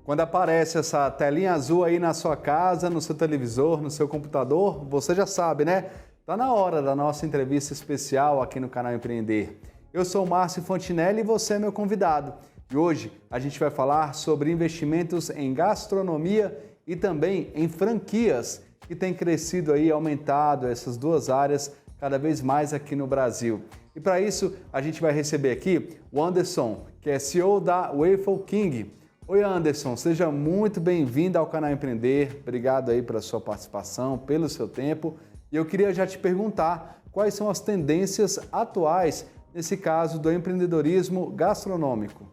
Quando aparece essa telinha azul aí na sua casa, no seu televisor, no seu computador, você já sabe, né? Tá na hora da nossa entrevista especial aqui no canal Empreender. Eu sou o Márcio Fontinelli e você é meu convidado. E hoje a gente vai falar sobre investimentos em gastronomia e também em franquias, que tem crescido aí, aumentado essas duas áreas cada vez mais aqui no Brasil. E para isso a gente vai receber aqui o Anderson, que é CEO da Waffle King. Oi Anderson, seja muito bem-vindo ao canal Empreender. Obrigado aí pela sua participação, pelo seu tempo. E eu queria já te perguntar quais são as tendências atuais nesse caso do empreendedorismo gastronômico.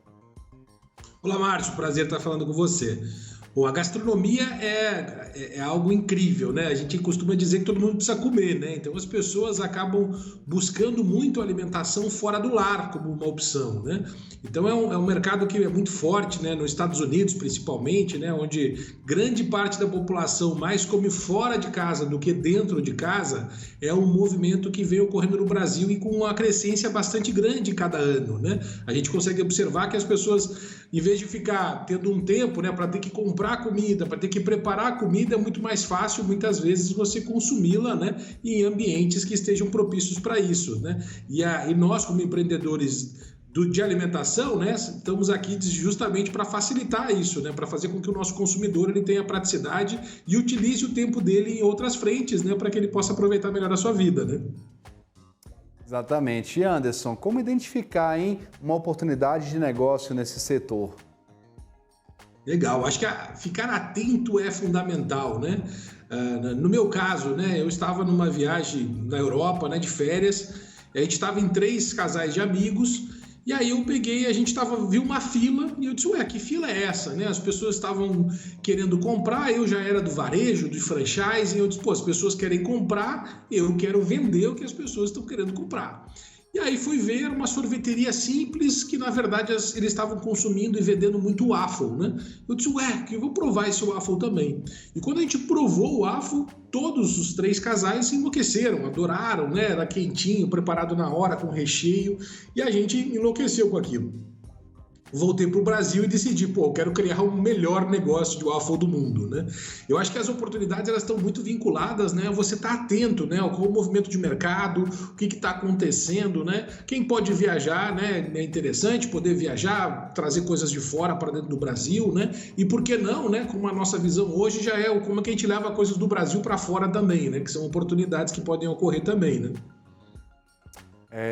Olá Márcio, prazer estar falando com você. Bom, a gastronomia é algo incrível, né? A gente costuma dizer que todo mundo precisa comer, né? Então as pessoas acabam buscando muito a alimentação fora do lar como uma opção, né? Então é um mercado que é muito forte, né? Nos Estados Unidos principalmente, né? Onde grande parte da população mais come fora de casa do que dentro de casa, é um movimento que vem ocorrendo no Brasil e com uma crescência bastante grande cada ano, né? A gente consegue observar que as pessoas, em vez de ficar tendo um tempo, né, para ter que comprar comida, para ter que preparar comida, é muito mais fácil, muitas vezes, você consumi-la, né, em ambientes que estejam propícios para isso, né? E nós, como empreendedores de alimentação, né, estamos aqui justamente para facilitar isso, né, para fazer com que o nosso consumidor ele tenha praticidade e utilize o tempo dele em outras frentes, né, para que ele possa aproveitar melhor a sua vida, né? Exatamente. E Anderson, como identificar uma oportunidade de negócio nesse setor? Legal, acho que ficar atento é fundamental, né? No meu caso, né, eu estava numa viagem na Europa, né, de férias, a gente estava em 3 casais de amigos, e aí eu peguei, a gente viu uma fila, e eu disse, ué, que fila é essa? Né? As pessoas estavam querendo comprar, eu já era do varejo, do franchise, e eu disse, pô, as pessoas querem comprar, eu quero vender o que as pessoas estão querendo comprar. E aí fui ver uma sorveteria simples que, na verdade, eles estavam consumindo e vendendo muito waffle, né? Eu disse, ué, que eu vou provar esse waffle também. E quando a gente provou o waffle, todos os 3 casais enlouqueceram, adoraram, né? Era quentinho, preparado na hora, com recheio, e a gente enlouqueceu com aquilo. Voltei para o Brasil e decidi, pô, eu quero criar o melhor negócio de waffle do mundo, né? Eu acho que as oportunidades elas estão muito vinculadas, né? Você está atento, né? Qual o movimento de mercado, o que está acontecendo, né? Quem pode viajar, né? É interessante poder viajar, trazer coisas de fora para dentro do Brasil, né? E por que não, né? Como a nossa visão hoje já é como é que a gente leva coisas do Brasil para fora também, né? Que são oportunidades que podem ocorrer também, né?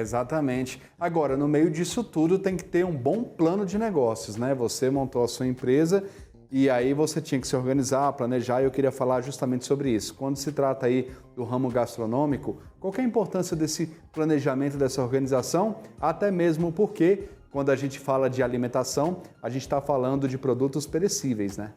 Exatamente. Agora, no meio disso tudo, tem que ter um bom plano de negócios, né? Você montou a sua empresa e aí você tinha que se organizar, planejar, e eu queria falar justamente sobre isso. Quando se trata aí do ramo gastronômico, qual que é a importância desse planejamento, dessa organização? Até mesmo porque, quando a gente fala de alimentação, a gente está falando de produtos perecíveis, né?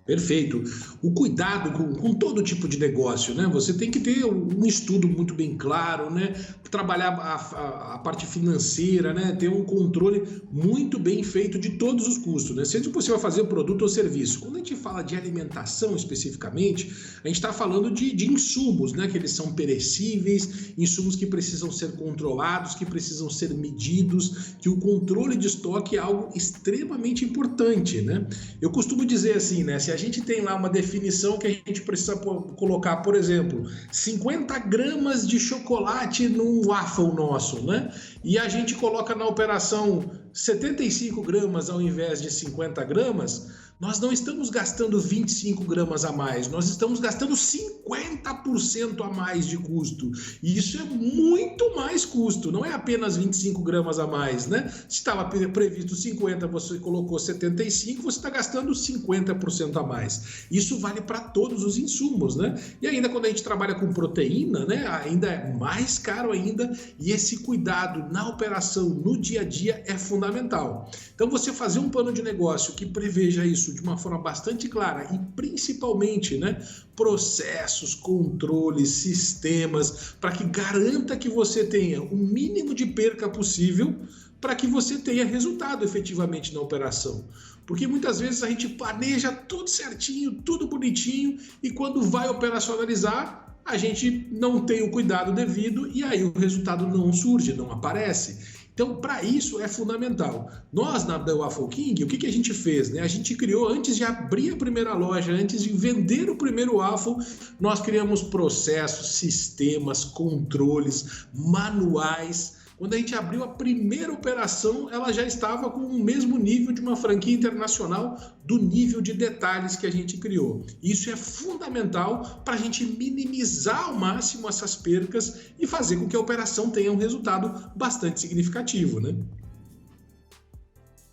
Perfeito. O cuidado com todo tipo de negócio, né? Você tem que ter um estudo muito bem claro, né? Trabalhar a parte financeira, né? Ter um controle muito bem feito de todos os custos, né? Seja que você vai fazer produto ou serviço. Quando a gente fala de alimentação especificamente, a gente está falando de insumos, né? Que eles são perecíveis, insumos que precisam ser controlados, que precisam ser medidos, que o controle de estoque é algo extremamente importante, né? Eu costumo dizer assim, né? Se a gente tem lá uma definição que a gente precisa colocar, por exemplo, 50 gramas de chocolate num waffle nosso, né? E a gente coloca na operação 75 gramas ao invés de 50 gramas, nós não estamos gastando 25 gramas a mais, nós estamos gastando 50% a mais de custo. E isso é muito mais custo, não é apenas 25 gramas a mais, né? Se estava previsto 50, você colocou 75, você está gastando 50% a mais. Isso vale para todos os insumos, né? E ainda quando a gente trabalha com proteína, né? Ainda é mais caro ainda, e esse cuidado na operação, no dia a dia, é fundamental. Então você fazer um plano de negócio que preveja isso de uma forma bastante clara e principalmente, né, processos, controles, sistemas, para que garanta que você tenha o mínimo de perca possível para que você tenha resultado efetivamente na operação. Porque muitas vezes a gente planeja tudo certinho, tudo bonitinho, e quando vai operacionalizar, a gente não tem o cuidado devido e aí o resultado não surge, não aparece. Então, para isso é fundamental. Nós, na The Waffle King, o que a gente fez? Né? A gente criou, antes de abrir a primeira loja, antes de vender o primeiro waffle, nós criamos processos, sistemas, controles, manuais. Quando a gente abriu a primeira operação, ela já estava com o mesmo nível de uma franquia internacional do nível de detalhes que a gente criou. Isso é fundamental para a gente minimizar ao máximo essas percas e fazer com que a operação tenha um resultado bastante significativo, né?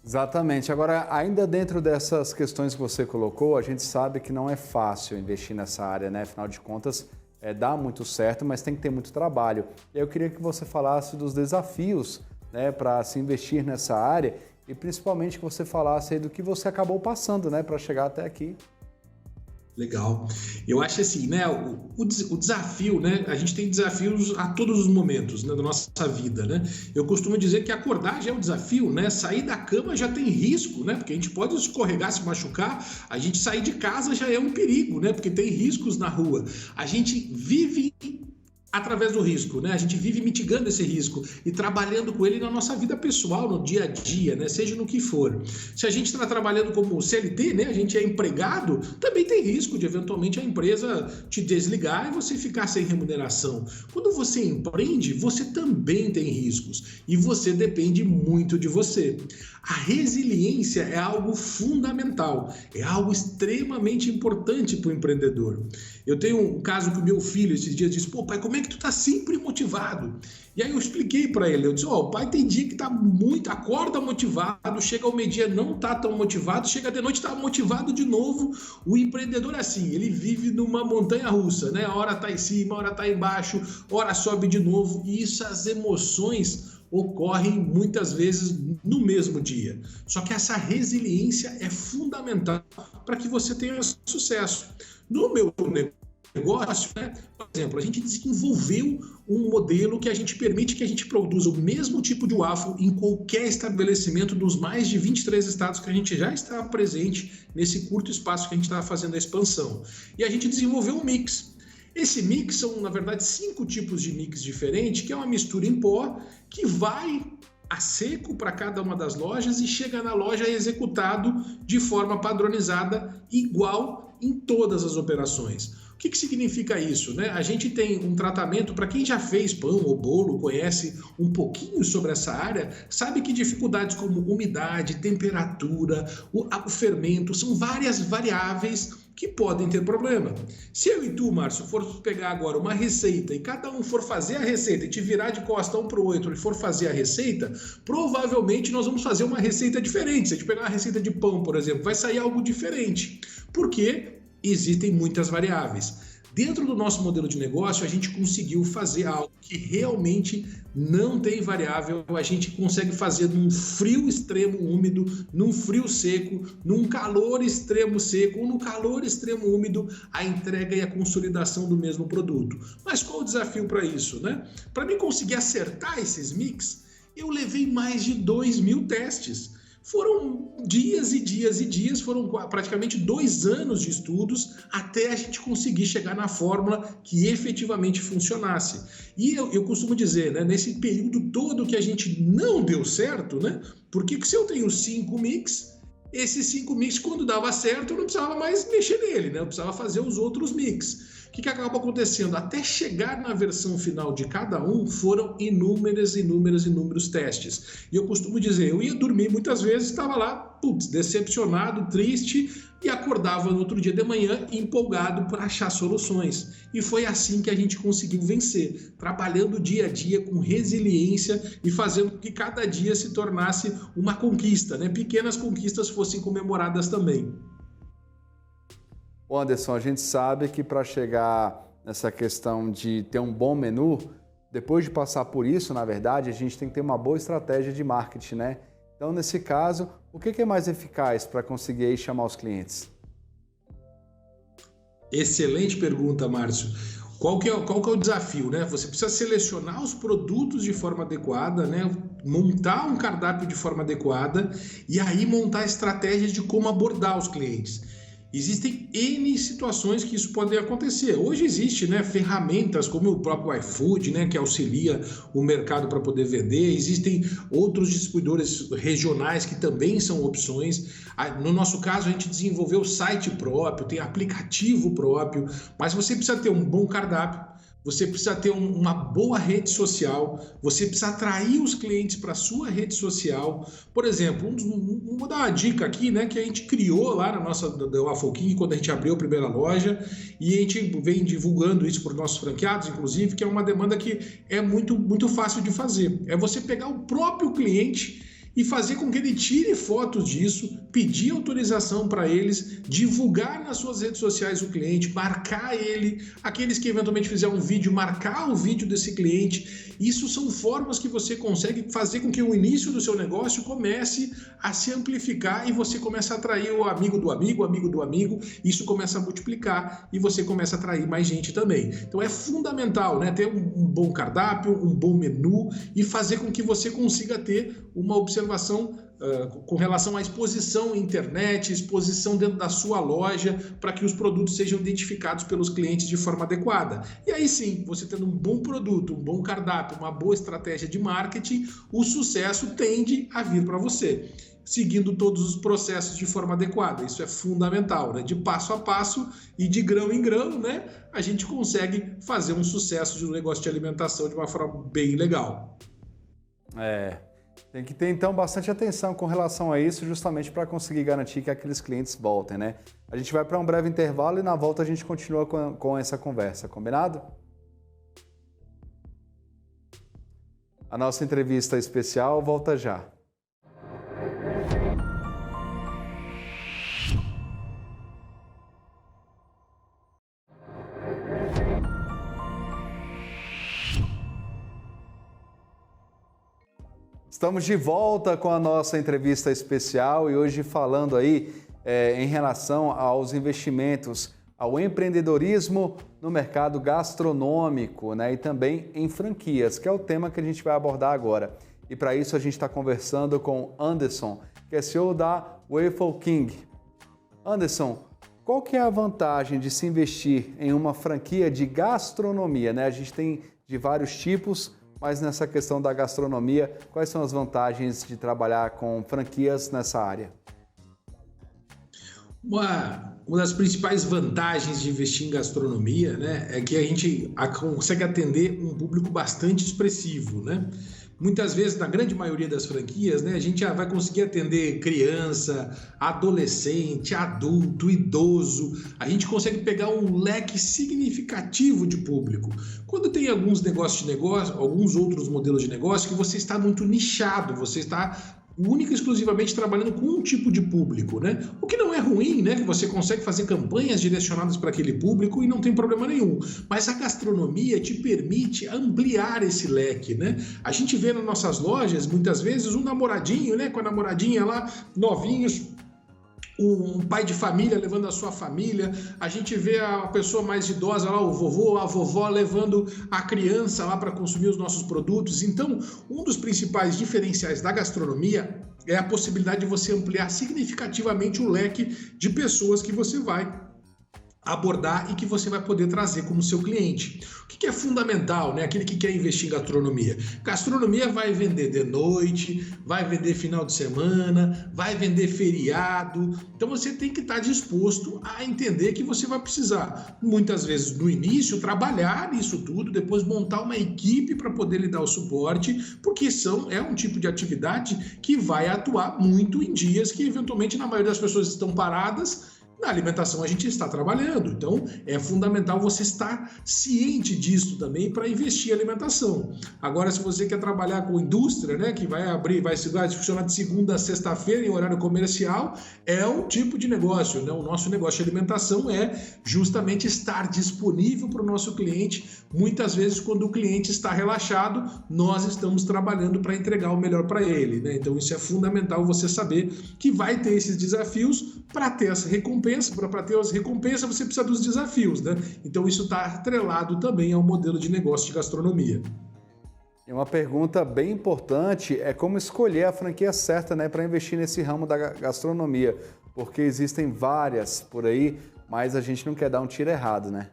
Exatamente. Agora, ainda dentro dessas questões que você colocou, a gente sabe que não é fácil investir nessa área, né? Afinal de contas, dá muito certo, mas tem que ter muito trabalho. Eu queria que você falasse dos desafios, né, para se investir nessa área e principalmente que você falasse aí do que você acabou passando, né, para chegar até aqui. Legal. Eu acho assim, né, o desafio, né, a gente tem desafios a todos os momentos, né, da nossa vida, né? Eu costumo dizer que acordar já é um desafio, né? Sair da cama já tem risco, né? Porque a gente pode escorregar, se machucar. A gente sair de casa já é um perigo, né? Porque tem riscos na rua. A gente vive através do risco, né? A gente vive mitigando esse risco e trabalhando com ele na nossa vida pessoal, no dia a dia, né? Seja no que for. Se a gente está trabalhando como CLT, né? A gente é empregado, também tem risco de eventualmente a empresa te desligar e você ficar sem remuneração. Quando você empreende, você também tem riscos e você depende muito de você. A resiliência é algo fundamental, é algo extremamente importante para o empreendedor. Eu tenho um caso que o meu filho esses dias disse: pô, pai, como é que tu tá sempre motivado? E aí eu expliquei para ele, eu disse: ó, o pai tem dia que tá muito, acorda motivado, chega ao meio-dia não tá tão motivado, chega de noite tá motivado de novo. O empreendedor é assim, ele vive numa montanha russa, né? A hora tá em cima, a hora tá embaixo, a hora sobe de novo, e isso, as emoções ocorrem muitas vezes no mesmo dia. Só que essa resiliência é fundamental para que você tenha sucesso. No meu negócio, né, por exemplo, a gente desenvolveu um modelo que a gente permite que a gente produza o mesmo tipo de waffle em qualquer estabelecimento dos mais de 23 estados que a gente já está presente nesse curto espaço que a gente está fazendo a expansão. E a gente desenvolveu um mix. Esse mix são, na verdade, 5 tipos de mix diferentes, que é uma mistura em pó que vai a seco para cada uma das lojas e chega na loja executado de forma padronizada, igual em todas as operações. O que significa isso, né? A gente tem um tratamento, para quem já fez pão ou bolo, conhece um pouquinho sobre essa área, sabe que dificuldades como umidade, temperatura, o fermento, são várias variáveis que podem ter problema. Se eu e tu, Márcio, for pegar agora uma receita e cada um for fazer a receita e te virar de costa um para o outro e for fazer a receita, provavelmente nós vamos fazer uma receita diferente. Se a gente pegar uma receita de pão, por exemplo, vai sair algo diferente. Por quê? Existem muitas variáveis. Dentro do nosso modelo de negócio, a gente conseguiu fazer algo que realmente não tem variável. A gente consegue fazer num frio extremo úmido, num frio seco, num calor extremo seco ou num calor extremo úmido, a entrega e a consolidação do mesmo produto. Mas qual o desafio para isso, né? Para mim conseguir acertar esses mix, eu levei mais de 2.000 testes. Foram dias e dias e dias, foram praticamente 2 anos de estudos até a gente conseguir chegar na fórmula que efetivamente funcionasse. E eu costumo dizer, né, nesse período todo que a gente não deu certo, né, porque se eu tenho 5 mix, esses 5 mix, quando dava certo, eu não precisava mais mexer nele, né, eu precisava fazer os outros mix. O que acaba acontecendo? Até chegar na versão final de cada um, foram inúmeros testes. E eu costumo dizer, eu ia dormir muitas vezes, estava lá, decepcionado, triste, e acordava no outro dia de manhã empolgado para achar soluções. E foi assim que a gente conseguiu vencer, trabalhando dia a dia com resiliência e fazendo com que cada dia se tornasse uma conquista, né? Pequenas conquistas fossem comemoradas também. Anderson, a gente sabe que para chegar nessa questão de ter um bom menu, depois de passar por isso, na verdade, a gente tem que ter uma boa estratégia de marketing, né? Então, nesse caso, o que é mais eficaz para conseguir aí chamar os clientes? Excelente pergunta, Márcio. Qual que é o desafio, né? Você precisa selecionar os produtos de forma adequada, né? Montar um cardápio de forma adequada e aí montar estratégias de como abordar os clientes. Existem N situações que isso pode acontecer. Hoje existe, né, ferramentas como o próprio iFood, né, que auxilia o mercado para poder vender. Existem outros distribuidores regionais que também são opções. No nosso caso, a gente desenvolveu site próprio, tem aplicativo próprio, mas você precisa ter um bom cardápio. Você precisa ter uma boa rede social, você precisa atrair os clientes para a sua rede social. Por exemplo, vou dar uma dica aqui, né, que a gente criou lá na nossa da Waffle King, quando a gente abriu a primeira loja, e a gente vem divulgando isso para os nossos franqueados, inclusive, que é uma demanda que é muito fácil de fazer. É você pegar o próprio cliente e fazer com que ele tire fotos disso, pedir autorização para eles, divulgar nas suas redes sociais o cliente, marcar ele, aqueles que eventualmente fizer um vídeo, marcar o vídeo desse cliente. Isso são formas que você consegue fazer com que o início do seu negócio comece a se amplificar e você comece a atrair o amigo do amigo, isso começa a multiplicar e você começa a atrair mais gente também. Então é fundamental, né, ter um bom cardápio, um bom menu e fazer com que você consiga ter uma observação com relação à exposição na internet, exposição dentro da sua loja, para que os produtos sejam identificados pelos clientes de forma adequada. E aí sim, você tendo um bom produto, um bom cardápio, uma boa estratégia de marketing, o sucesso tende a vir para você, seguindo todos os processos de forma adequada. Isso é fundamental, né? De passo a passo e de grão em grão, né, a gente consegue fazer um sucesso de um negócio de alimentação de uma forma bem legal. Tem que ter, então, bastante atenção com relação a isso, justamente para conseguir garantir que aqueles clientes voltem, né? A gente vai para um breve intervalo e na volta a gente continua com essa conversa, combinado? A nossa entrevista especial volta já. Estamos de volta com a nossa entrevista especial e hoje falando aí em relação aos investimentos, ao empreendedorismo no mercado gastronômico, né, e também em franquias, que é o tema que a gente vai abordar agora. E para isso a gente está conversando com Anderson, que é CEO da Waffle King. Anderson, qual que é a vantagem de se investir em uma franquia de gastronomia, né? A gente tem de vários tipos, mas nessa questão da gastronomia, quais são as vantagens de trabalhar com franquias nessa área? Uma das principais vantagens de investir em gastronomia, né, é que a gente consegue atender um público bastante expressivo, né? Muitas vezes, na grande maioria das franquias, né, a gente já vai conseguir atender criança, adolescente, adulto, idoso. A gente consegue pegar um leque significativo de público. Quando tem alguns alguns outros modelos de negócio que você está muito nichado, você está única e exclusivamente trabalhando com um tipo de público, né? O que não é ruim, né? Que você consegue fazer campanhas direcionadas para aquele público e não tem problema nenhum. Mas a gastronomia te permite ampliar esse leque, né? A gente vê nas nossas lojas, muitas vezes, um namoradinho, né? Com a namoradinha lá, novinhos, um pai de família levando a sua família, a gente vê a pessoa mais idosa lá, o vovô, a vovó levando a criança lá para consumir os nossos produtos. Então, um dos principais diferenciais da gastronomia é a possibilidade de você ampliar significativamente o leque de pessoas que você vai abordar e que você vai poder trazer como seu cliente. O que é fundamental, né? Aquele que quer investir em gastronomia. Gastronomia vai vender de noite, vai vender final de semana, vai vender feriado. Então você tem que estar disposto a entender que você vai precisar, muitas vezes no início, trabalhar nisso tudo, depois montar uma equipe para poder lhe dar o suporte, porque é um tipo de atividade que vai atuar muito em dias que eventualmente na maioria das pessoas estão paradas. Na alimentação a gente está trabalhando, então é fundamental você estar ciente disso também para investir em alimentação. Agora, se você quer trabalhar com indústria, né, que vai funcionar de segunda a sexta-feira em horário comercial, é um tipo de negócio, né? O nosso negócio de alimentação é justamente estar disponível para o nosso cliente. Muitas vezes, quando o cliente está relaxado, nós estamos trabalhando para entregar o melhor para ele, né? Então, isso é fundamental você saber que vai ter esses desafios. Para ter essa recompensa, para ter as recompensas, você precisa dos desafios, né? Então, isso está atrelado também ao modelo de negócio de gastronomia. E uma pergunta bem importante é como escolher a franquia certa, né, para investir nesse ramo da gastronomia. porque existem várias por aí, mas a gente não quer dar um tiro errado, né?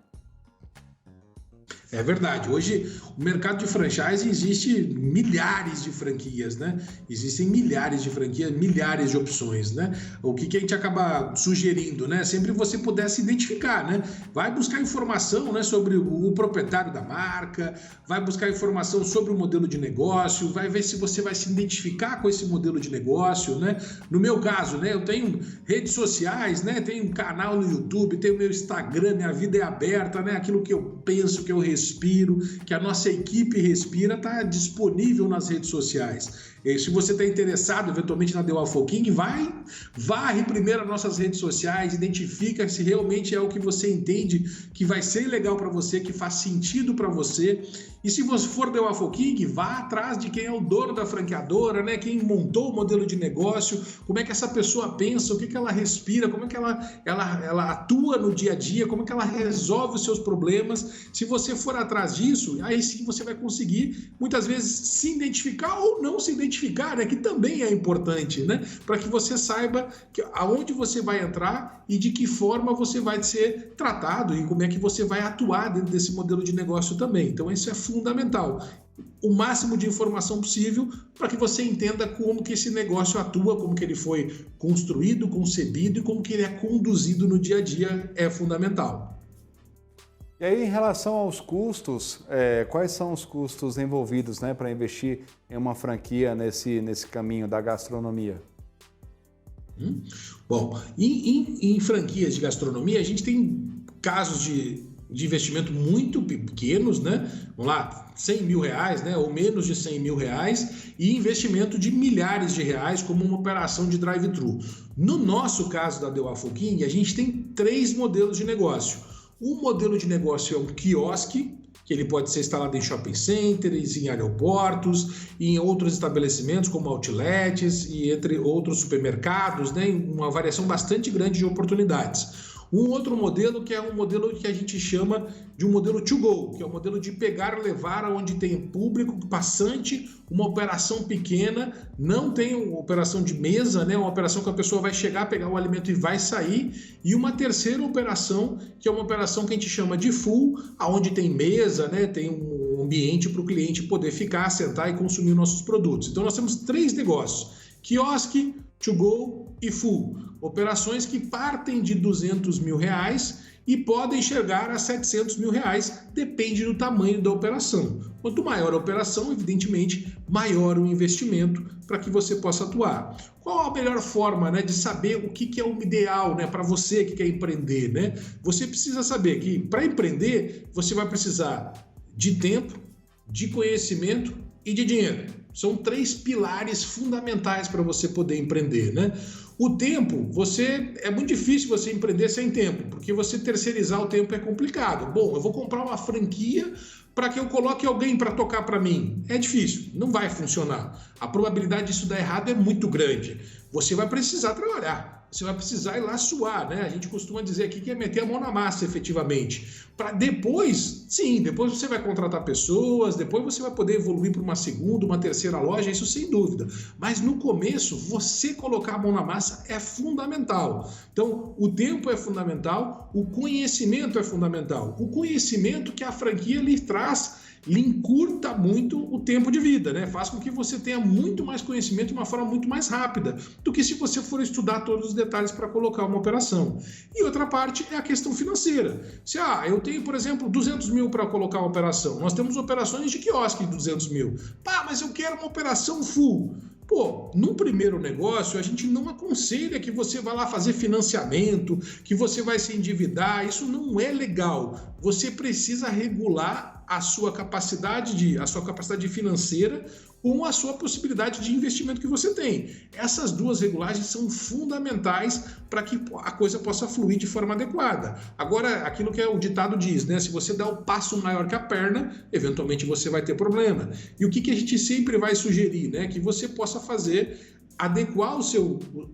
É verdade. Hoje, o mercado de franchise existe milhares de franquias, né? Existem milhares de franquias, milhares de opções, né? O que a gente acaba sugerindo, né? Sempre você puder se identificar, né? Vai buscar informação, né, sobre o proprietário da marca, vai buscar informação sobre o modelo de negócio, vai ver se você vai se identificar com esse modelo de negócio, né? No meu caso, né, eu tenho redes sociais, né? Tenho um canal no YouTube, tenho meu Instagram, minha vida é aberta, né? Aquilo que eu penso, que eu respiro, que a nossa equipe respira, está disponível nas redes sociais. E se você está interessado eventualmente na The Waffle King, varre primeiro as nossas redes sociais, identifica se realmente é o que você entende que vai ser legal para você, que faz sentido para você. E se você for The Waffle King, vá atrás de quem é o dono da franqueadora, né? Quem montou o modelo de negócio, como é que essa pessoa pensa, o que ela respira, como é que ela atua no dia a dia, como é que ela resolve os seus problemas. Se você for atrás disso, aí sim você vai conseguir, muitas vezes, se identificar ou não se identificar, né? Que também é importante, né? Para que você saiba aonde você vai entrar e de que forma você vai ser tratado e como é que você vai atuar dentro desse modelo de negócio também. Então, isso é fundamental. O máximo de informação possível para que você entenda como que esse negócio atua, como que ele foi construído, concebido e como que ele é conduzido no dia a dia é fundamental. E aí, em relação aos custos, quais são os custos envolvidos, né, para investir em uma franquia nesse caminho da gastronomia? Bom, em franquias de gastronomia, a gente tem casos de investimento muito pequenos, né? Vamos lá, 100 mil reais, né? Ou menos de 100 mil reais, e investimento de milhares de reais como uma operação de drive-thru. No nosso caso da The Waffle King, a gente tem 3 modelos de negócio. Um modelo de negócio é um quiosque, que ele pode ser instalado em shopping centers, em aeroportos, em outros estabelecimentos como outlets e entre outros supermercados, né? Uma variação bastante grande de oportunidades. Um outro modelo que é um modelo que a gente chama de um modelo to go, que é o modelo de pegar e levar aonde tem público, passante, uma operação pequena, não tem uma operação de mesa, né? Uma operação que a pessoa vai chegar, pegar o alimento e vai sair. E uma terceira operação, que é uma operação que a gente chama de full, aonde tem mesa, né? Tem um ambiente para o cliente poder ficar, sentar e consumir nossos produtos. Então nós temos 3 negócios: quiosque, to go e full. Operações que partem de 200 mil reais e podem chegar a 700 mil reais, depende do tamanho da operação. Quanto maior a operação, evidentemente, maior o investimento para que você possa atuar. Qual a melhor forma, né, de saber o que é o ideal, né, para você que quer empreender, né? Você precisa saber que para empreender você vai precisar de tempo, de conhecimento e de dinheiro. São 3 pilares fundamentais para você poder empreender, né? O tempo, é muito difícil você empreender sem tempo, porque você terceirizar o tempo é complicado. Bom, eu vou comprar uma franquia para que eu coloque alguém para tocar para mim. É difícil, não vai funcionar. A probabilidade disso dar errado é muito grande. Você vai precisar trabalhar, você vai precisar ir lá suar, né? A gente costuma dizer aqui que é meter a mão na massa, efetivamente. Para depois, sim, depois você vai contratar pessoas, depois você vai poder evoluir para uma segunda, uma terceira loja, isso sem dúvida. Mas no começo, você colocar a mão na massa é fundamental. Então, o tempo é fundamental, o conhecimento é fundamental. O conhecimento que a franquia lhe traz, lhe encurta muito o tempo de vida, né? Faz com que você tenha muito mais conhecimento de uma forma muito mais rápida do que se você for estudar todos os detalhes para colocar uma operação. E outra parte é a questão financeira. Se eu tenho, por exemplo, 200 mil para colocar uma operação, nós temos operações de quiosque de 200 mil. Mas eu quero uma operação full. No primeiro negócio, a gente não aconselha que você vá lá fazer financiamento, que você vai se endividar, isso não é legal. Você precisa regular a sua capacidade financeira com a sua possibilidade de investimento que você tem. Essas 2 regulagens são fundamentais para que a coisa possa fluir de forma adequada. Agora, aquilo que o ditado diz, né? Se você dá o passo maior que a perna, eventualmente você vai ter problema. E o que a gente sempre vai sugerir, né? Que você possa adequar o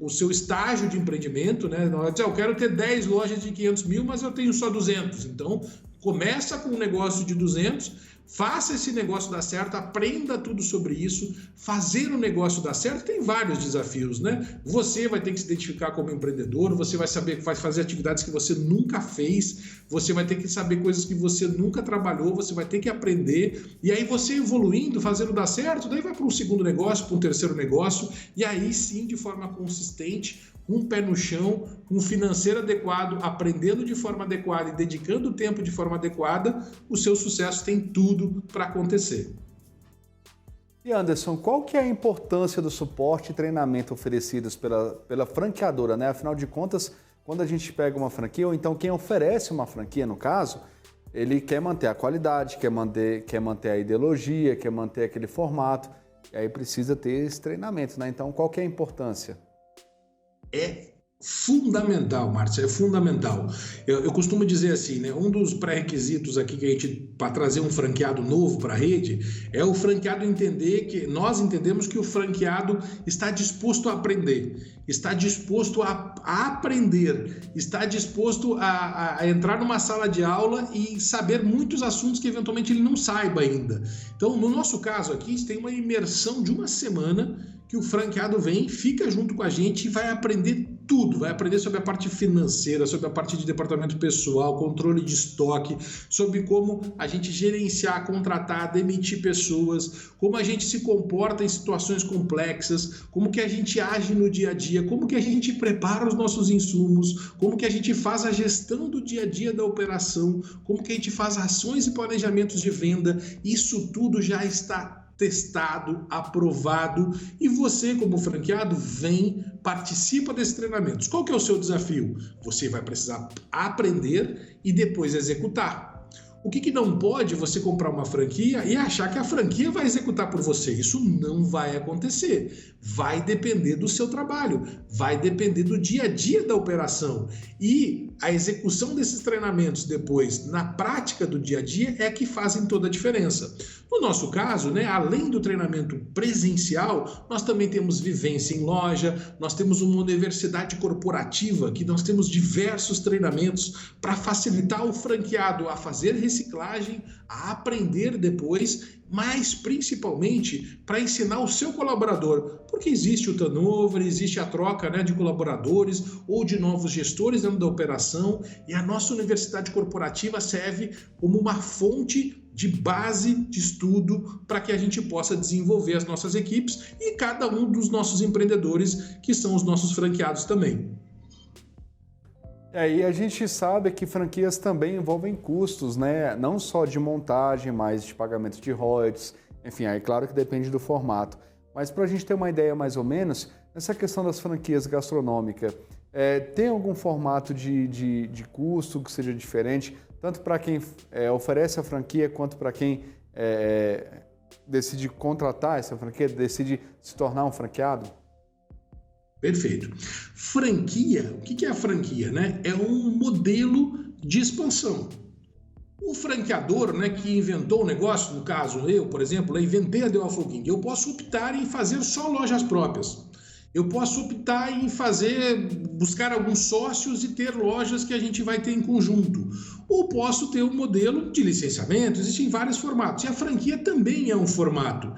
seu estágio de empreendimento, né? Não é dizer, eu quero ter 10 lojas de 500 mil, mas eu tenho só 200. Então, começa com um negócio de 200, faça esse negócio dar certo, aprenda tudo sobre isso. Fazer o negócio dar certo tem vários desafios, né? Você vai ter que se identificar como empreendedor, você vai saber que vai fazer atividades que você nunca fez, você vai ter que saber coisas que você nunca trabalhou, você vai ter que aprender, e aí você evoluindo, fazendo dar certo, daí vai para um segundo negócio, para um terceiro negócio, e aí sim, de forma consistente, com o pé no chão, com um financeiro adequado, aprendendo de forma adequada e dedicando o tempo de forma adequada, o seu sucesso tem tudo para acontecer. E Anderson, qual que é a importância do suporte e treinamento oferecidos pela franqueadora, né? Afinal de contas, quando a gente pega uma franquia, ou então quem oferece uma franquia, no caso, ele quer manter a qualidade, quer manter a ideologia, quer manter aquele formato, e aí precisa ter esse treinamento, né? Então, qual que é a importância? É fundamental, Márcio, é fundamental. Eu costumo dizer assim, né? Um dos pré-requisitos aqui que a gente, para trazer um franqueado novo para a rede, é o franqueado entender que nós entendemos que o franqueado está disposto a aprender, está disposto a aprender, está disposto a entrar numa sala de aula e saber muitos assuntos que eventualmente ele não saiba ainda. Então, no nosso caso aqui, tem uma imersão de uma semana que o franqueado vem, fica junto com a gente e vai aprender tudo, vai aprender sobre a parte financeira, sobre a parte de departamento pessoal, controle de estoque, sobre como a gente gerenciar, contratar, demitir pessoas, como a gente se comporta em situações complexas, como que a gente age no dia a dia, como que a gente prepara os nossos insumos, como que a gente faz a gestão do dia a dia da operação, como que a gente faz ações e planejamentos de venda. Isso tudo já está testado, aprovado, e você, como franqueado, vem, participa desses treinamentos. Qual que é o seu desafio? Você vai precisar aprender e depois executar. O que não pode você comprar uma franquia e achar que a franquia vai executar por você? Isso não vai acontecer. Vai depender do seu trabalho, vai depender do dia a dia da operação. E a execução desses treinamentos depois, na prática do dia a dia, é que fazem toda a diferença. No nosso caso, né, além do treinamento presencial, nós também temos vivência em loja, nós temos uma universidade corporativa, que nós temos diversos treinamentos para facilitar o franqueado a fazer reciclagem, a aprender depois, mas principalmente para ensinar o seu colaborador, porque existe o turnover, existe a troca, né, de colaboradores ou de novos gestores dentro da operação, e a nossa universidade corporativa serve como uma fonte de base de estudo para que a gente possa desenvolver as nossas equipes e cada um dos nossos empreendedores, que são os nossos franqueados também. E a gente sabe que franquias também envolvem custos, né? Não só de montagem, mas de pagamento de royalties, enfim, aí claro que depende do formato. Mas para a gente ter uma ideia mais ou menos, essa questão das franquias gastronômicas, tem algum formato de custo que seja diferente, tanto para quem oferece a franquia, quanto para quem decide contratar essa franquia, decide se tornar um franqueado? Perfeito. Franquia, o que é a franquia, né? É um modelo de expansão. O franqueador, né, que inventou o negócio, no caso eu, por exemplo, inventei a The Waffle King, eu posso optar em fazer só lojas próprias. Eu posso optar em buscar alguns sócios e ter lojas que a gente vai ter em conjunto. Ou posso ter um modelo de licenciamento, existem vários formatos. E a franquia também é um formato.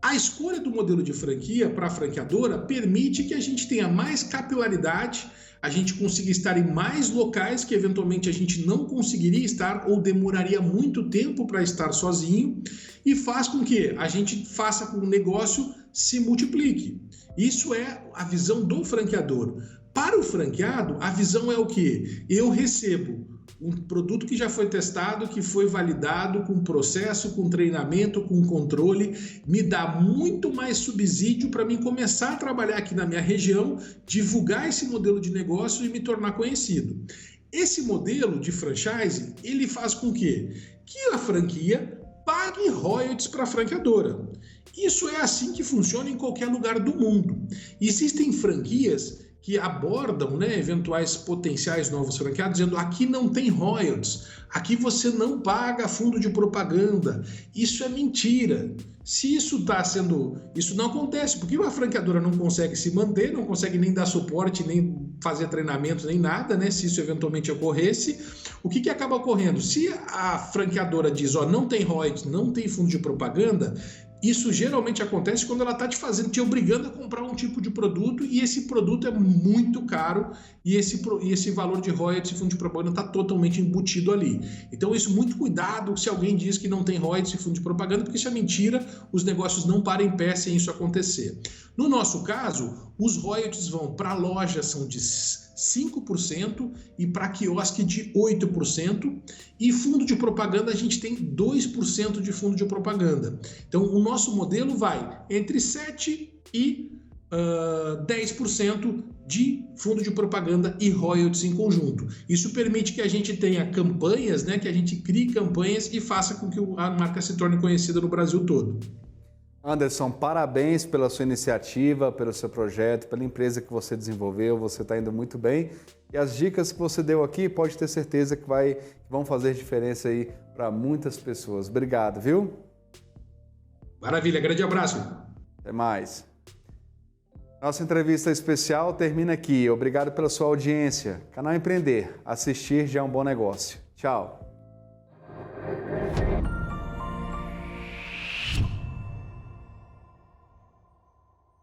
A escolha do modelo de franquia para a franqueadora permite que a gente tenha mais capilaridade, a gente consiga estar em mais locais que eventualmente a gente não conseguiria estar ou demoraria muito tempo para estar sozinho, e faz com que a gente faça com que o negócio se multiplique. Isso é a visão do franqueador. Para o franqueado, a visão é o quê? Eu recebo um produto que já foi testado, que foi validado com processo, com treinamento, com controle, me dá muito mais subsídio para mim começar a trabalhar aqui na minha região, divulgar esse modelo de negócio e me tornar conhecido. Esse modelo de franchise, ele faz com que a franquia pague royalties para a franqueadora. Isso é assim que funciona em qualquer lugar do mundo. Existem franquias que abordam, né, eventuais potenciais novos franqueados, dizendo aqui não tem royalties, aqui você não paga fundo de propaganda. Isso é mentira. Se isso está sendo... Isso não acontece, porque a franqueadora não consegue se manter, não consegue nem dar suporte, nem fazer treinamento, nem nada, né? Se isso eventualmente ocorresse, o que acaba ocorrendo? Se a franqueadora diz, ó, não tem royalties, não tem fundo de propaganda, isso geralmente acontece quando ela está te obrigando a comprar um tipo de produto e esse produto é muito caro e esse valor de royalties e fundo de propaganda está totalmente embutido ali. Então, isso, muito cuidado se alguém diz que não tem royalties e fundo de propaganda, porque isso é mentira, os negócios não param em pé sem isso acontecer. No nosso caso, os royalties vão para a loja, são de 5% e para quiosque de 8%, e fundo de propaganda a gente tem 2% de fundo de propaganda. Então o nosso modelo vai entre 7% e 10% de fundo de propaganda e royalties em conjunto. Isso permite que a gente tenha campanhas, né, que a gente crie campanhas e faça com que a marca se torne conhecida no Brasil todo. Anderson, parabéns pela sua iniciativa, pelo seu projeto, pela empresa que você desenvolveu, você está indo muito bem. E as dicas que você deu aqui, pode ter certeza que vão fazer diferença aí para muitas pessoas. Obrigado, viu? Maravilha, grande abraço. Até mais. Nossa entrevista especial termina aqui. Obrigado pela sua audiência. Canal Empreender. Assistir já é um bom negócio. Tchau.